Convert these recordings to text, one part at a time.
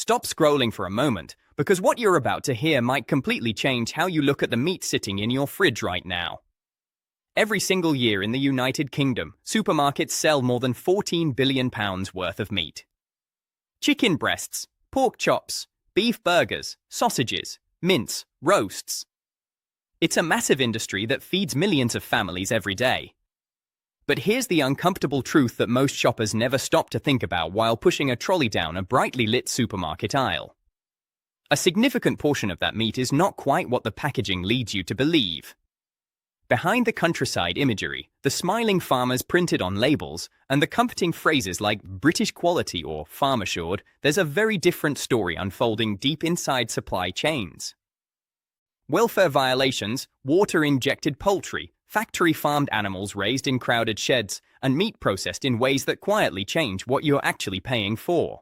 Stop scrolling for a moment, because what you're about to hear might completely change how you look at the meat sitting in your fridge right now. Every single year in the United Kingdom, supermarkets sell more than £14 billion worth of meat. Chicken breasts, pork chops, beef burgers, sausages, mince, roasts. It's a massive industry that feeds millions of families every day. But here's the uncomfortable truth that most shoppers never stop to think about while pushing a trolley down a brightly lit supermarket aisle. A significant portion of that meat is not quite what the packaging leads you to believe. Behind the countryside imagery, the smiling farmers printed on labels, and the comforting phrases like British quality or farm assured, there's a very different story unfolding deep inside supply chains. Welfare violations, water-injected poultry, factory-farmed animals raised in crowded sheds, and meat processed in ways that quietly change what you're actually paying for.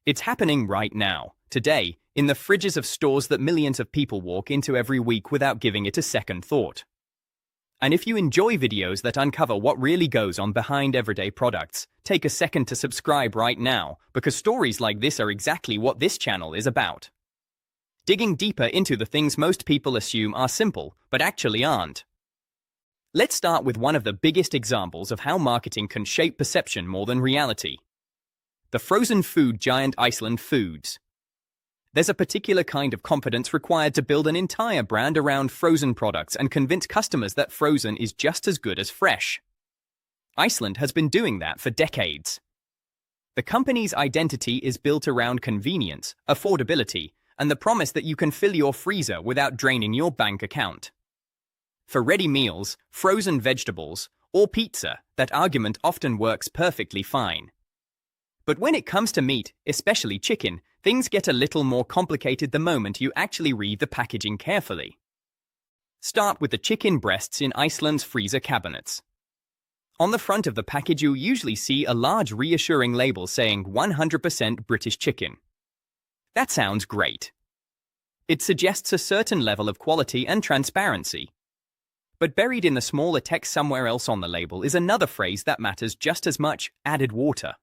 It's happening right now, today, in the fridges of stores that millions of people walk into every week without giving it a second thought. And if you enjoy videos that uncover what really goes on behind everyday products, take a second to subscribe right now, because stories like this are exactly what this channel is about. Digging deeper into the things most people assume are simple, but actually aren't. Let's start with one of the biggest examples of how marketing can shape perception more than reality. The frozen food giant Iceland Foods. There's a particular kind of confidence required to build an entire brand around frozen products and convince customers that frozen is just as good as fresh. Iceland has been doing that for decades. The company's identity is built around convenience, affordability, and the promise that you can fill your freezer without draining your bank account. For ready meals, frozen vegetables, or pizza, that argument often works perfectly fine. But when it comes to meat, especially chicken, things get a little more complicated the moment you actually read the packaging carefully. Start with the chicken breasts in Iceland's freezer cabinets. On the front of the package you usually see a large reassuring label saying 100% British chicken. That sounds great. It suggests a certain level of quality and transparency. But buried in the smaller text somewhere else on the label is another phrase that matters just as much: added water.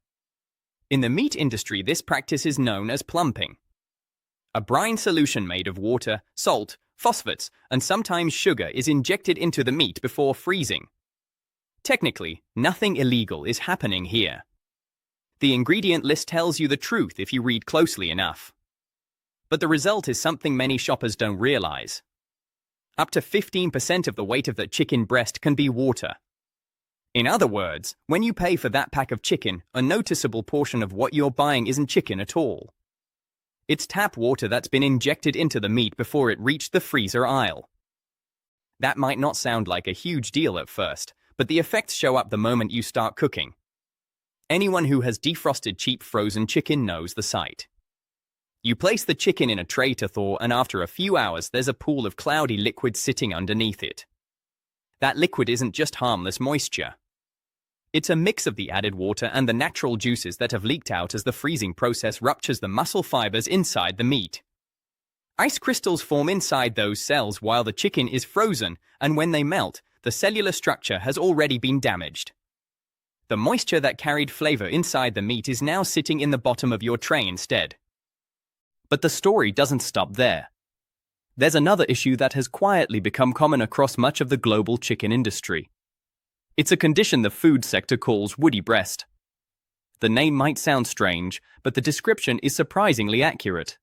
In the meat industry, this practice is known as plumping. A brine solution made of water, salt, phosphates, and sometimes sugar is injected into the meat before freezing. Technically, nothing illegal is happening here. The ingredient list tells you the truth if you read closely enough. But the result is something many shoppers don't realize. Up to 15% of the weight of the chicken breast can be water. In other words, when you pay for that pack of chicken, a noticeable portion of what you're buying isn't chicken at all. It's tap water that's been injected into the meat before it reached the freezer aisle. That might not sound like a huge deal at first, but the effects show up the moment you start cooking. Anyone who has defrosted cheap frozen chicken knows the sight. You place the chicken in a tray to thaw, and after a few hours there's a pool of cloudy liquid sitting underneath it. That liquid isn't just harmless moisture. It's a mix of the added water and the natural juices that have leaked out as the freezing process ruptures the muscle fibers inside the meat. Ice crystals form inside those cells while the chicken is frozen, and when they melt, the cellular structure has already been damaged. The moisture that carried flavor inside the meat is now sitting in the bottom of your tray instead. But the story doesn't stop there. There's another issue that has quietly become common across much of the global chicken industry. It's a condition the food sector calls woody breast. The name might sound strange, but the description is surprisingly accurate.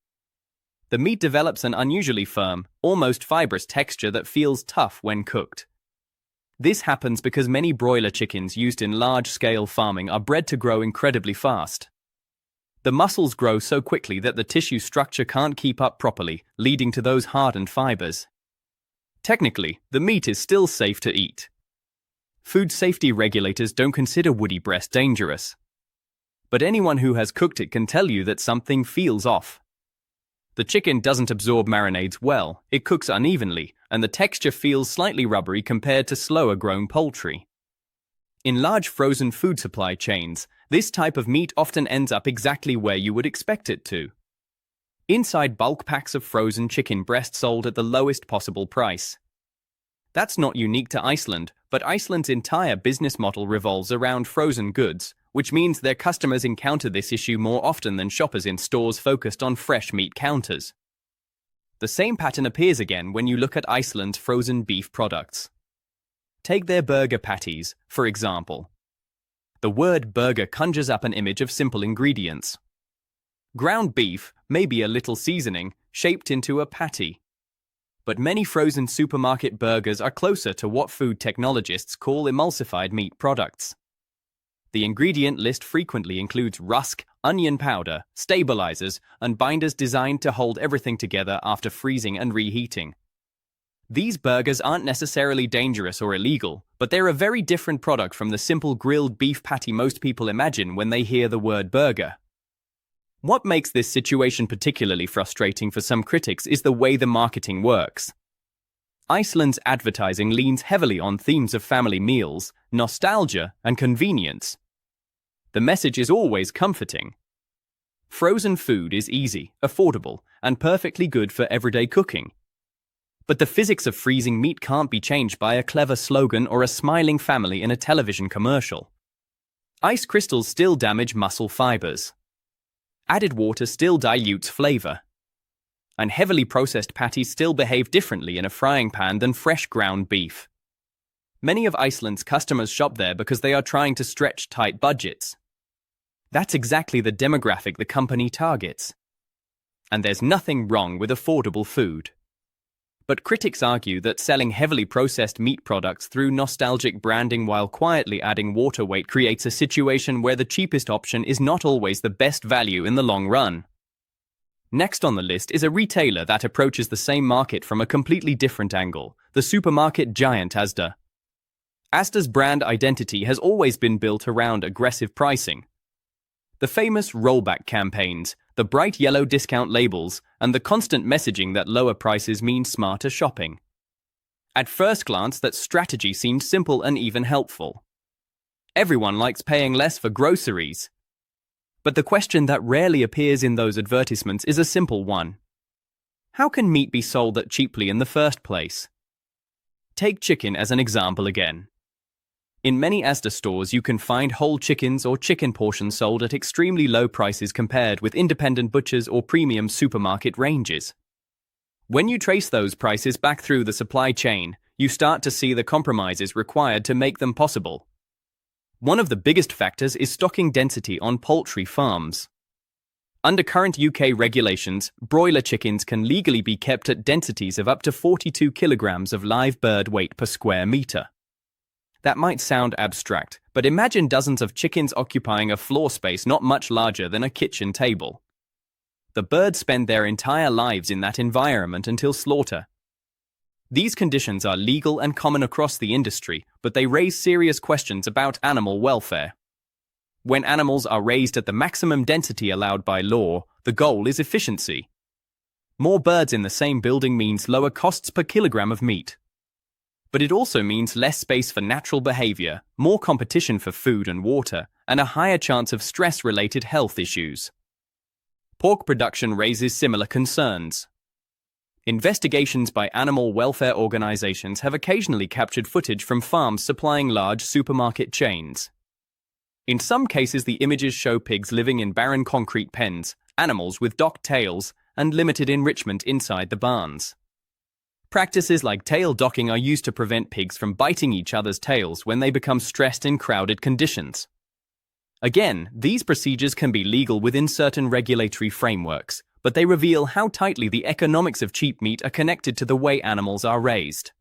The meat develops an unusually firm, almost fibrous texture that feels tough when cooked. This happens because many broiler chickens used in large-scale farming are bred to grow incredibly fast. The muscles grow so quickly that the tissue structure can't keep up properly, leading to those hardened fibers. Technically, the meat is still safe to eat. Food safety regulators don't consider woody breast dangerous. But anyone who has cooked it can tell you that something feels off. The chicken doesn't absorb marinades well, it cooks unevenly, and the texture feels slightly rubbery compared to slower-grown poultry. In large frozen food supply chains, this type of meat often ends up exactly where you would expect it to. Inside bulk packs of frozen chicken breast sold at the lowest possible price. That's not unique to Iceland, but Iceland's entire business model revolves around frozen goods, which means their customers encounter this issue more often than shoppers in stores focused on fresh meat counters. The same pattern appears again when you look at Iceland's frozen beef products. Take their burger patties, for example. The word burger conjures up an image of simple ingredients. Ground beef, maybe a little seasoning, shaped into a patty. But many frozen supermarket burgers are closer to what food technologists call emulsified meat products. The ingredient list frequently includes rusk, onion powder, stabilizers, and binders designed to hold everything together after freezing and reheating. These burgers aren't necessarily dangerous or illegal, but they're a very different product from the simple grilled beef patty most people imagine when they hear the word burger. What makes this situation particularly frustrating for some critics is the way the marketing works. Iceland's advertising leans heavily on themes of family meals, nostalgia, and convenience. The message is always comforting. Frozen food is easy, affordable, and perfectly good for everyday cooking. But the physics of freezing meat can't be changed by a clever slogan or a smiling family in a television commercial. Ice crystals still damage muscle fibers. Added water still dilutes flavor. And heavily processed patties still behave differently in a frying pan than fresh ground beef. Many of Iceland's customers shop there because they are trying to stretch tight budgets. That's exactly the demographic the company targets. And there's nothing wrong with affordable food. But critics argue that selling heavily processed meat products through nostalgic branding while quietly adding water weight creates a situation where the cheapest option is not always the best value in the long run. Next on the list is a retailer that approaches the same market from a completely different angle, the supermarket giant Asda. Asda's brand identity has always been built around aggressive pricing. The famous rollback campaigns, the bright yellow discount labels, and the constant messaging that lower prices mean smarter shopping. At first glance, that strategy seemed simple and even helpful. Everyone likes paying less for groceries. But the question that rarely appears in those advertisements is a simple one. How can meat be sold that cheaply in the first place? Take chicken as an example again. In many Asda stores, you can find whole chickens or chicken portions sold at extremely low prices compared with independent butchers or premium supermarket ranges. When you trace those prices back through the supply chain, you start to see the compromises required to make them possible. One of the biggest factors is stocking density on poultry farms. Under current UK regulations, broiler chickens can legally be kept at densities of up to 42 kilograms of live bird weight per square meter. That might sound abstract, but imagine dozens of chickens occupying a floor space not much larger than a kitchen table. The birds spend their entire lives in that environment until slaughter. These conditions are legal and common across the industry, but they raise serious questions about animal welfare. When animals are raised at the maximum density allowed by law, the goal is efficiency. More birds in the same building means lower costs per kilogram of meat. But it also means less space for natural behavior, more competition for food and water, and a higher chance of stress-related health issues. Pork production raises similar concerns. Investigations by animal welfare organizations have occasionally captured footage from farms supplying large supermarket chains. In some cases, the images show pigs living in barren concrete pens, animals with docked tails, and limited enrichment inside the barns. Practices like tail docking are used to prevent pigs from biting each other's tails when they become stressed in crowded conditions. Again, these procedures can be legal within certain regulatory frameworks, but they reveal how tightly the economics of cheap meat are connected to the way animals are raised.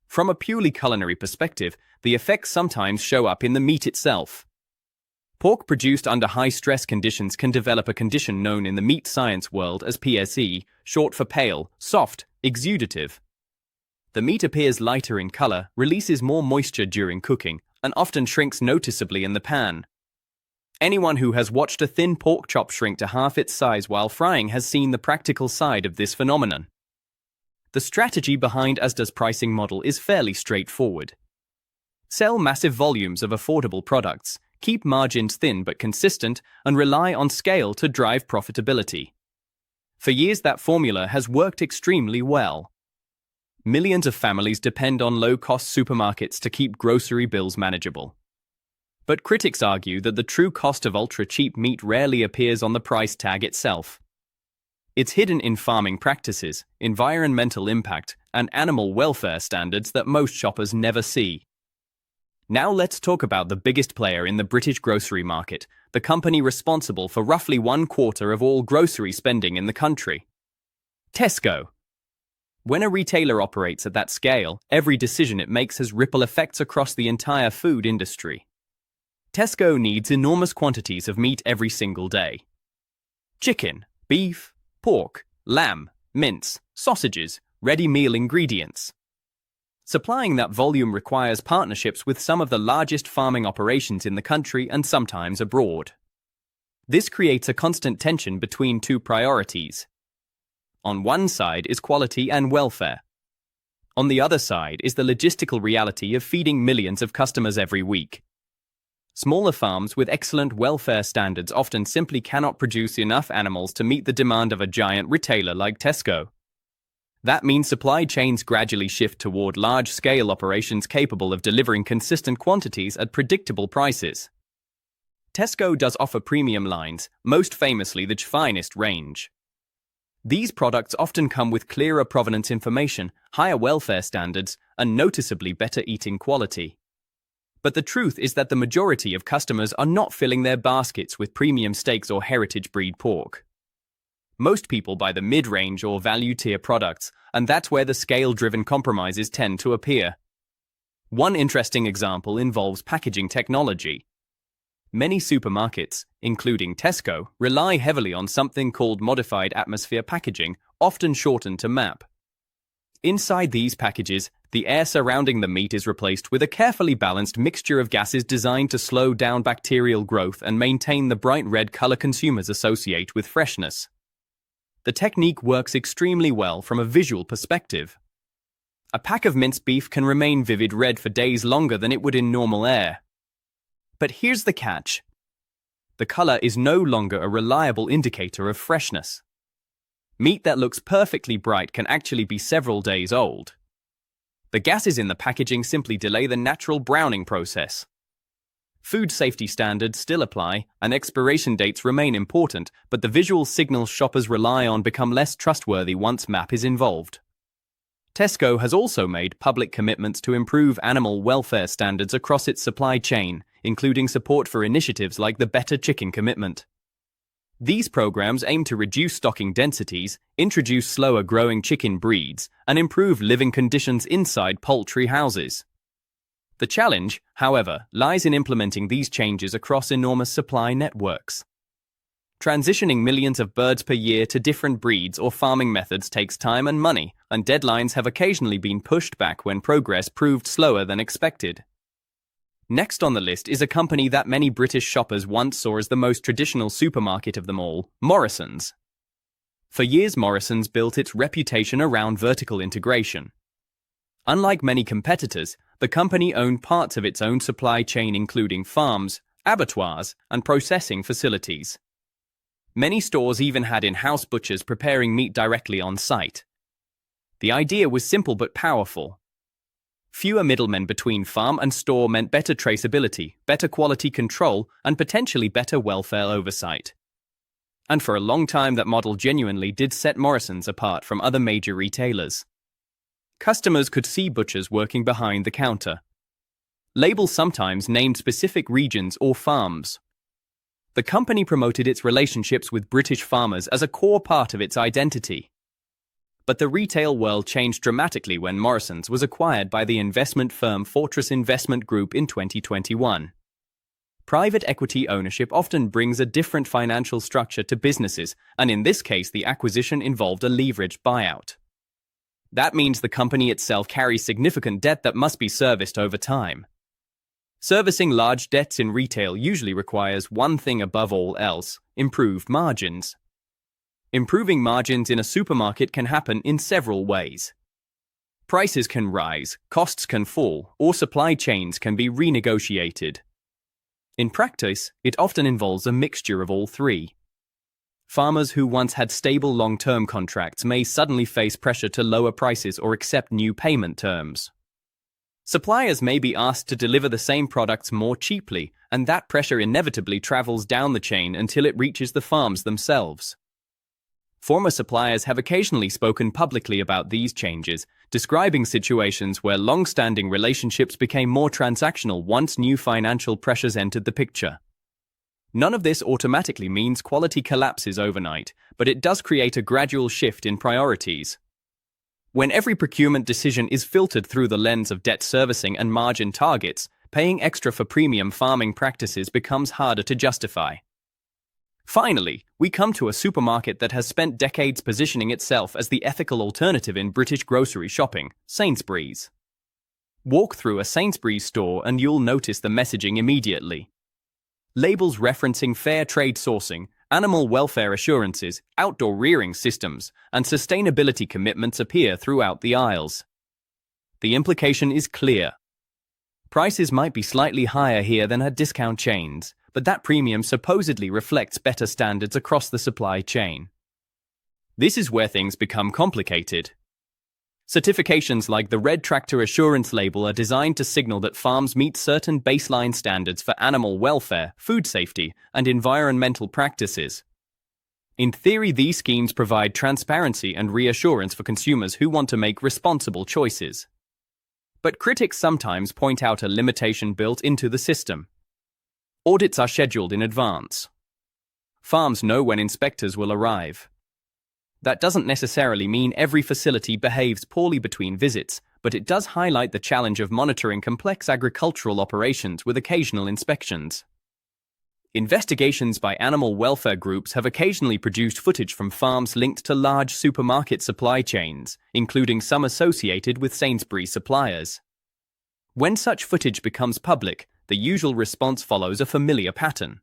From a purely culinary perspective, the effects sometimes show up in the meat itself. Pork produced under high-stress conditions can develop a condition known in the meat science world as PSE, short for pale, soft, exudative. The meat appears lighter in color, releases more moisture during cooking, and often shrinks noticeably in the pan. Anyone who has watched a thin pork chop shrink to half its size while frying has seen the practical side of this phenomenon. The strategy behind Asda's pricing model is fairly straightforward. Sell massive volumes of affordable products, keep margins thin but consistent, and rely on scale to drive profitability. For years, that formula has worked extremely well. Millions of families depend on low-cost supermarkets to keep grocery bills manageable. But critics argue that the true cost of ultra-cheap meat rarely appears on the price tag itself. It's hidden in farming practices, environmental impact, and animal welfare standards that most shoppers never see. Now let's talk about the biggest player in the British grocery market, the company responsible for roughly 1/4 of all grocery spending in the country. Tesco. When a retailer operates at that scale, every decision it makes has ripple effects across the entire food industry. Tesco needs enormous quantities of meat every single day. Chicken, beef, pork, lamb, mince, sausages, ready meal ingredients. Supplying that volume requires partnerships with some of the largest farming operations in the country and sometimes abroad. This creates a constant tension between two priorities. On one side is quality and welfare. On the other side is the logistical reality of feeding millions of customers every week. Smaller farms with excellent welfare standards often simply cannot produce enough animals to meet the demand of a giant retailer like Tesco. That means supply chains gradually shift toward large-scale operations capable of delivering consistent quantities at predictable prices. Tesco does offer premium lines, most famously the Finest range. These products often come with clearer provenance information, higher welfare standards, and noticeably better eating quality. But the truth is that the majority of customers are not filling their baskets with premium steaks or heritage breed pork. Most people buy the mid-range or value-tier products, and that's where the scale-driven compromises tend to appear. One interesting example involves packaging technology. Many supermarkets, including Tesco, rely heavily on something called modified atmosphere packaging, often shortened to MAP. Inside these packages, the air surrounding the meat is replaced with a carefully balanced mixture of gases designed to slow down bacterial growth and maintain the bright red color consumers associate with freshness. The technique works extremely well from a visual perspective. A pack of minced beef can remain vivid red for days longer than it would in normal air. But here's the catch. The color is no longer a reliable indicator of freshness. Meat that looks perfectly bright can actually be several days old. The gases in the packaging simply delay the natural browning process. Food safety standards still apply, and expiration dates remain important, but the visual signals shoppers rely on become less trustworthy once MAP is involved. Tesco has also made public commitments to improve animal welfare standards across its supply chain, including support for initiatives like the Better Chicken Commitment. These programs aim to reduce stocking densities, introduce slower-growing chicken breeds, and improve living conditions inside poultry houses. The challenge, however, lies in implementing these changes across enormous supply networks. Transitioning millions of birds per year to different breeds or farming methods takes time and money, and deadlines have occasionally been pushed back when progress proved slower than expected. Next on the list is a company that many British shoppers once saw as the most traditional supermarket of them all, Morrisons. For years, Morrisons built its reputation around vertical integration. Unlike many competitors, the company owned parts of its own supply chain, including farms, abattoirs, and processing facilities. Many stores even had in-house butchers preparing meat directly on site. The idea was simple but powerful. Fewer middlemen between farm and store meant better traceability, better quality control, and potentially better welfare oversight. And for a long time that model genuinely did set Morrisons apart from other major retailers. Customers could see butchers working behind the counter. Labels sometimes named specific regions or farms. The company promoted its relationships with British farmers as a core part of its identity. But the retail world changed dramatically when Morrisons was acquired by the investment firm Fortress Investment Group in 2021. Private equity ownership often brings a different financial structure to businesses, and in this case the acquisition involved a leveraged buyout. That means the company itself carries significant debt that must be serviced over time. Servicing large debts in retail usually requires one thing above all else: improved margins. Improving margins in a supermarket can happen in several ways. Prices can rise, costs can fall, or supply chains can be renegotiated. In practice, it often involves a mixture of all three. Farmers who once had stable long-term contracts may suddenly face pressure to lower prices or accept new payment terms. Suppliers may be asked to deliver the same products more cheaply, and that pressure inevitably travels down the chain until it reaches the farms themselves. Former suppliers have occasionally spoken publicly about these changes, describing situations where long-standing relationships became more transactional once new financial pressures entered the picture. None of this automatically means quality collapses overnight, but it does create a gradual shift in priorities. When every procurement decision is filtered through the lens of debt servicing and margin targets, paying extra for premium farming practices becomes harder to justify. Finally, we come to a supermarket that has spent decades positioning itself as the ethical alternative in British grocery shopping, Sainsbury's. Walk through a Sainsbury's store and you'll notice the messaging immediately. Labels referencing fair trade sourcing, animal welfare assurances, outdoor rearing systems, and sustainability commitments appear throughout the aisles. The implication is clear. Prices might be slightly higher here than at discount chains, but that premium supposedly reflects better standards across the supply chain. This is where things become complicated. Certifications like the Red Tractor Assurance label are designed to signal that farms meet certain baseline standards for animal welfare, food safety, and environmental practices. In theory, these schemes provide transparency and reassurance for consumers who want to make responsible choices. But critics sometimes point out a limitation built into the system. Audits are scheduled in advance. Farms know when inspectors will arrive. That doesn't necessarily mean every facility behaves poorly between visits, but it does highlight the challenge of monitoring complex agricultural operations with occasional inspections. Investigations by animal welfare groups have occasionally produced footage from farms linked to large supermarket supply chains, including some associated with Sainsbury's suppliers. When such footage becomes public, the usual response follows a familiar pattern.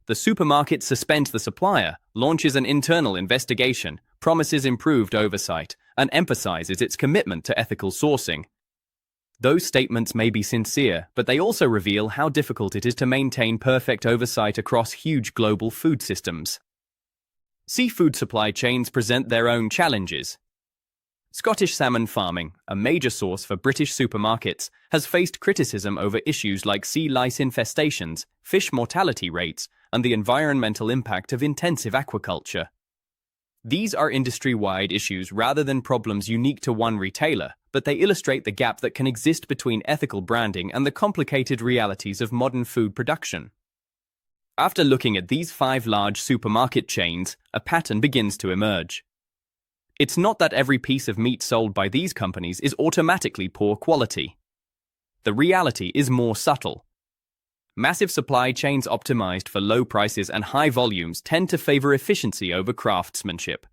The supermarket suspends the supplier, launches an internal investigation, promises improved oversight, and emphasizes its commitment to ethical sourcing. Those statements may be sincere, but they also reveal how difficult it is to maintain perfect oversight across huge global food systems. Seafood supply chains present their own challenges. Scottish salmon farming, a major source for British supermarkets, has faced criticism over issues like sea lice infestations, fish mortality rates, and the environmental impact of intensive aquaculture. These are industry-wide issues rather than problems unique to one retailer, but they illustrate the gap that can exist between ethical branding and the complicated realities of modern food production. After looking at these 5 large supermarket chains, a pattern begins to emerge. It's not that every piece of meat sold by these companies is automatically poor quality. The reality is more subtle. Massive supply chains optimized for low prices and high volumes tend to favor efficiency over craftsmanship.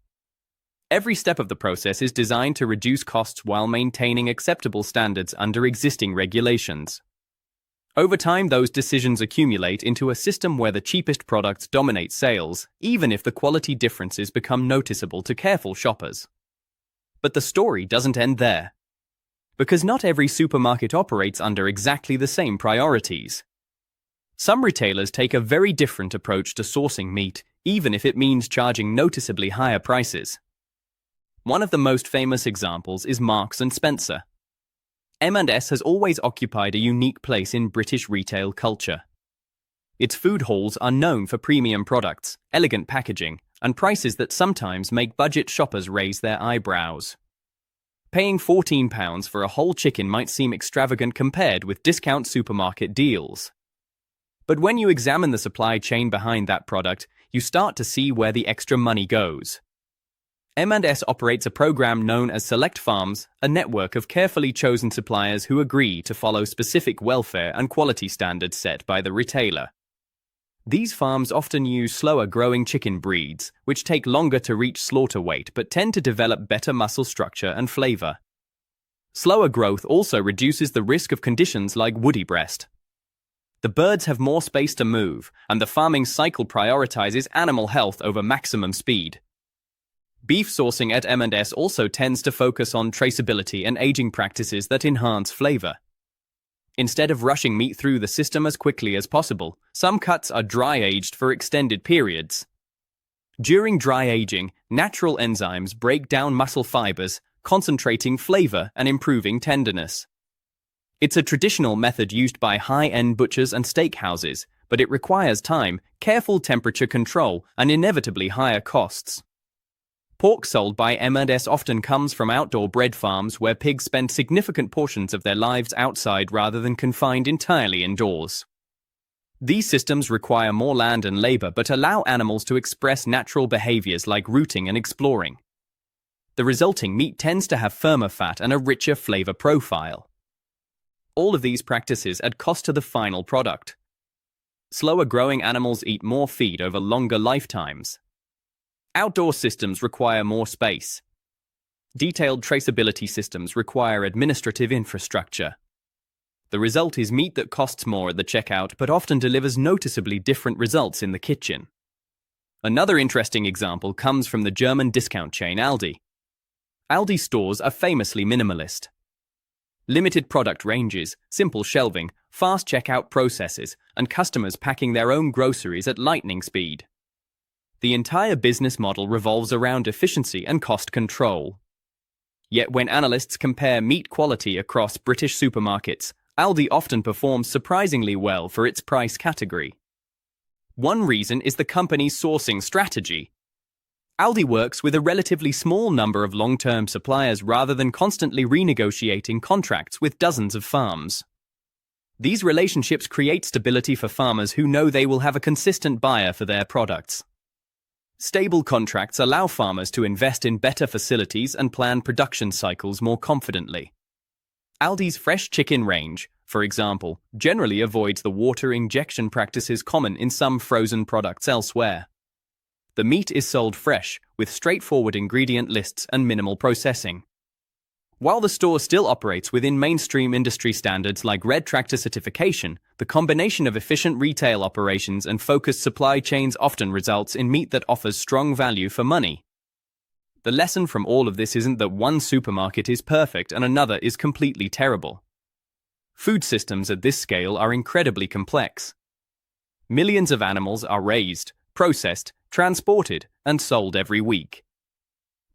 Every step of the process is designed to reduce costs while maintaining acceptable standards under existing regulations. Over time, those decisions accumulate into a system where the cheapest products dominate sales, even if the quality differences become noticeable to careful shoppers. But the story doesn't end there. Because not every supermarket operates under exactly the same priorities. Some retailers take a very different approach to sourcing meat, even if it means charging noticeably higher prices. One of the most famous examples is Marks & Spencer. M&S has always occupied a unique place in British retail culture. Its food halls are known for premium products, elegant packaging, and prices that sometimes make budget shoppers raise their eyebrows. Paying £14 for a whole chicken might seem extravagant compared with discount supermarket deals. But when you examine the supply chain behind that product, you start to see where the extra money goes. M&S operates a program known as Select Farms, a network of carefully chosen suppliers who agree to follow specific welfare and quality standards set by the retailer. These farms often use slower-growing chicken breeds, which take longer to reach slaughter weight but tend to develop better muscle structure and flavor. Slower growth also reduces the risk of conditions like woody breast. The birds have more space to move, and the farming cycle prioritizes animal health over maximum speed. Beef sourcing at M&S also tends to focus on traceability and aging practices that enhance flavor. Instead of rushing meat through the system as quickly as possible, some cuts are dry-aged for extended periods. During dry aging, natural enzymes break down muscle fibers, concentrating flavor and improving tenderness. It's a traditional method used by high-end butchers and steakhouses, but it requires time, careful temperature control, and inevitably higher costs. Pork sold by M&S often comes from outdoor bred farms where pigs spend significant portions of their lives outside rather than confined entirely indoors. These systems require more land and labor but allow animals to express natural behaviors like rooting and exploring. The resulting meat tends to have firmer fat and a richer flavor profile. All of these practices add cost to the final product. Slower growing animals eat more feed over longer lifetimes. Outdoor systems require more space. Detailed traceability systems require administrative infrastructure. The result is meat that costs more at the checkout but often delivers noticeably different results in the kitchen. Another interesting example comes from the German discount chain Aldi. Aldi stores are famously minimalist. Limited product ranges, simple shelving, fast checkout processes, and customers packing their own groceries at lightning speed. The entire business model revolves around efficiency and cost control. Yet when analysts compare meat quality across British supermarkets, Aldi often performs surprisingly well for its price category. One reason is the company's sourcing strategy. Aldi works with a relatively small number of long-term suppliers rather than constantly renegotiating contracts with dozens of farms. These relationships create stability for farmers who know they will have a consistent buyer for their products. Stable contracts allow farmers to invest in better facilities and plan production cycles more confidently. Aldi's fresh chicken range, for example, generally avoids the water injection practices common in some frozen products elsewhere. The meat is sold fresh, with straightforward ingredient lists and minimal processing. While the store still operates within mainstream industry standards like Red Tractor certification, the combination of efficient retail operations and focused supply chains often results in meat that offers strong value for money. The lesson from all of this isn't that one supermarket is perfect and another is completely terrible. Food systems at this scale are incredibly complex. Millions of animals are raised, processed, transported, and sold every week.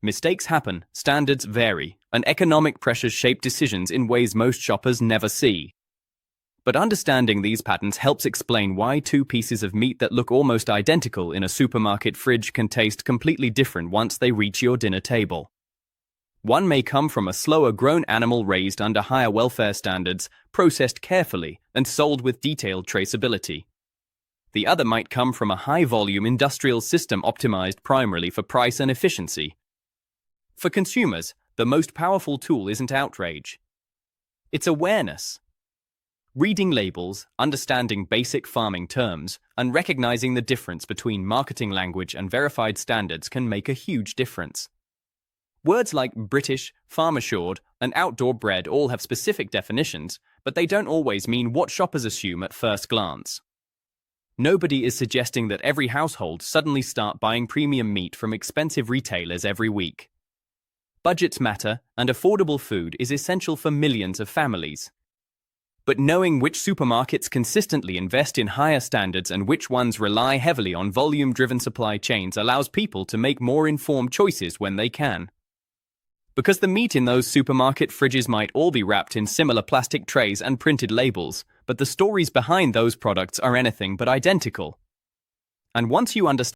Mistakes happen, standards vary, and economic pressures shape decisions in ways most shoppers never see. But understanding these patterns helps explain why two pieces of meat that look almost identical in a supermarket fridge can taste completely different once they reach your dinner table. One may come from a slower-grown animal raised under higher welfare standards, processed carefully, and sold with detailed traceability. The other might come from a high-volume industrial system optimized primarily for price and efficiency. For consumers, the most powerful tool isn't outrage. It's awareness. Reading labels, understanding basic farming terms, and recognizing the difference between marketing language and verified standards can make a huge difference. Words like British, farm assured, and outdoor bred all have specific definitions, but they don't always mean what shoppers assume at first glance. Nobody is suggesting that every household suddenly start buying premium meat from expensive retailers every week. Budgets matter, and affordable food is essential for millions of families. But knowing which supermarkets consistently invest in higher standards and which ones rely heavily on volume-driven supply chains allows people to make more informed choices when they can. Because the meat in those supermarket fridges might all be wrapped in similar plastic trays and printed labels, but the stories behind those products are anything but identical. And once you understand